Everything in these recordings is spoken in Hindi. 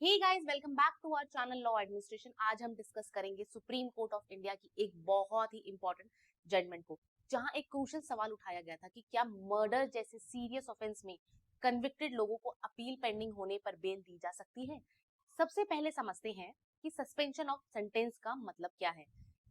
Hey guys, welcome back to our channel law administration. आज हम डिस्कस करेंगे सुप्रीम कोर्ट ऑफ इंडिया की एक बहुत ही इंपॉर्टेंट जजमेंट को, जहां एक क्रूशियल सवाल उठाया गया था कि क्या मर्डर जैसे सीरियस ऑफेंस में कन्विक्टेड लोगों को अपील पेंडिंग होने पर बेल दी जा सकती है। सबसे पहले समझते हैं कि सस्पेंशन ऑफ सेंटेंस का मतलब क्या है।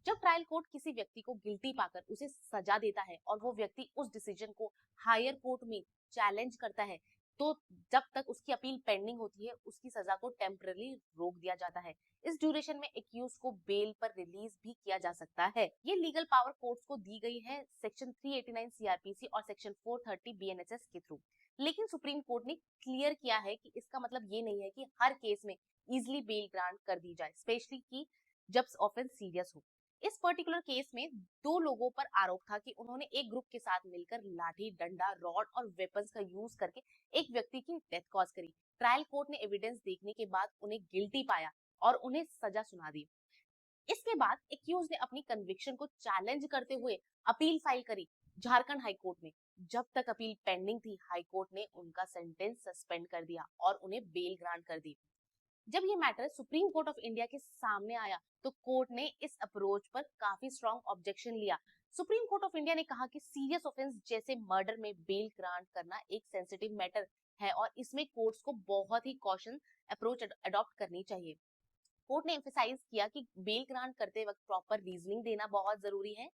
जब ट्रायल कोर्ट किसी व्यक्ति को गिल्टी पाकर उसे सजा देता है और वो व्यक्ति उस डिसीजन को हायर कोर्ट में चैलेंज करता है, तो जब तक उसकी अपील पेंडिंग होती है उसकी सजा को टेम्पररी रोक दिया जाता है। इस ड्यूरेशन में एक्यूज को बेल पर रिलीज भी किया जा सकता है। ये लीगल पावर कोर्ट्स को दी गई है सेक्शन 389 सीआरपीसी और सेक्शन 430 बीएनएसएस के थ्रू। लेकिन सुप्रीम कोर्ट ने क्लियर किया है कि इसका मतलब ये नहीं है कि हर केस में इजिली बेल ग्रांट कर दी जाए, स्पेशली कि जब ऑफेंस सीरियस हो। इस पर्टिकुलर केस में दो लोगों पर आरोप था कि उन्होंने एक ग्रुप के साथ मिलकर लाठी, डंडा, रॉड और वेपन्स का यूज करके एक व्यक्ति की डेथ कॉज करी। ट्रायल कोर्ट ने एविडेंस देखने के बाद उन्हें गिल्टी पाया और उन्हें सजा सुना दी। इसके बाद एक्यूज ने अपनी कन्विक्शन को चैलेंज करते हुए अपील फाइल करी झारखंड हाई कोर्ट में। जब तक अपील पेंडिंग थी, हाई कोर्ट ने उनका सेंटेंस सस्पेंड कर दिया और उन्हें बेल ग्रांट कर दी। जब ये matter supreme court of India के सामने आया तो कोर्ट ने इस अप्रोच पर काफी स्ट्रॉन्ग ऑब्जेक्शन लिया। सुप्रीम कोर्ट ऑफ इंडिया ने कहा कि सीरियस ऑफेंस जैसे मर्डर में बेल ग्रांट करना एक सेंसिटिव मैटर है और इसमें कोर्ट्स को बहुत ही कॉशन अप्रोच अडॉप्ट करनी चाहिए। कोर्ट ने एम्फेसाइज किया कि बेल ग्रांट करते वक्त प्रॉपर रीजनिंग देना बहुत जरूरी है।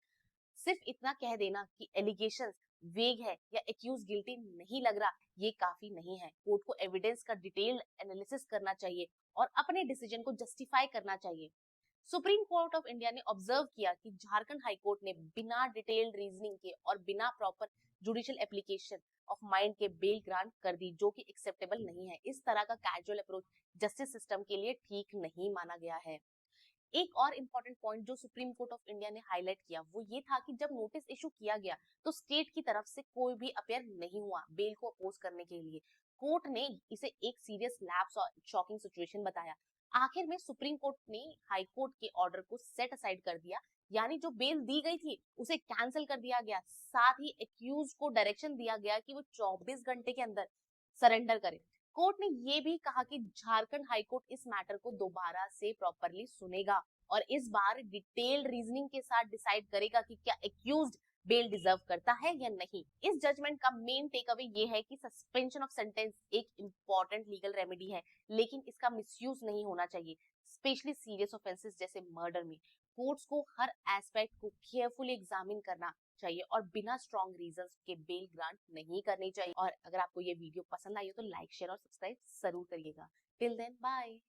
सिर्फ इतना कह देना कि एलिगेशंस वेग है या एक्यूज गिल्टी नहीं लग रहा, ये काफी नहीं है। कोर्ट को एविडेंस का डिटेल्ड एनालिसिस करना चाहिए और अपने डिसीजन को जस्टिफाई करना चाहिए। सुप्रीम कोर्ट ऑफ इंडिया ने ऑब्जर्व किया कि झारखंड हाई कोर्ट ने बिना डिटेल्ड रीजनिंग के और बिना proper judicial application of mind के बेल ग्रांट कर दी, जो कि एक्सेप्टेबल नहीं है। इस तरह का कैजुअल अप्रोच जस्टिस सिस्टम के लिए ठीक नहीं माना गया है। एक और इम्पोर्टेंट पॉइंट जो सुप्रीम कोर्ट ऑफ इंडिया ने हाईलाइट किया वो ये था कि जब नोटिस इशू किया गया तो स्टेट की तरफ से कोई भी अपेयर नहीं हुआ बेल को अपोज करने के लिए। कोर्ट ने इसे एक सीरियस लैप्स और शॉकिंग सिचुएशन बताया। आखिर में सुप्रीम कोर्ट ने हाई कोर्ट के ऑर्डर को सेट असाइड कर दिया, यानी जो बेल दी गई थी उसे कैंसिल कर दिया गया। साथ ही एक्यूज को डायरेक्शन दिया गया कि वो 24 घंटे के अंदर सरेंडर करे। कोर्ट ने ये भी कहा कि झारखंड हाईकोर्ट इस मैटर को दोबारा से प्रॉपरली सुनेगा और इस बार डिटेल्ड रीजनिंग के साथ डिसाइड करेगा कि क्या एक्यूज्ड बेल डिजर्व करता है या नहीं। इस जजमेंट का मेन टेक अवे ये है कि सस्पेंशन ऑफ सेंटेंस एक इंपॉर्टेंट लीगल रेमेडी है, लेकिन इसका मिसयूज नहीं होना चाहिए, स्पेशली सीरियस ऑफेंसेस जैसे मर्डर में। कोर्ट्स को हर एस्पेक्ट को केयरफुली एग्जामिन करना चाहिए और बिना स्ट्रॉन्ग रीजंस के बेल ग्रांट नहीं करनी चाहिए। और अगर आपको ये वीडियो पसंद आई हो तो लाइक, शेयर और सब्सक्राइब जरूर करिएगा। Till then, bye.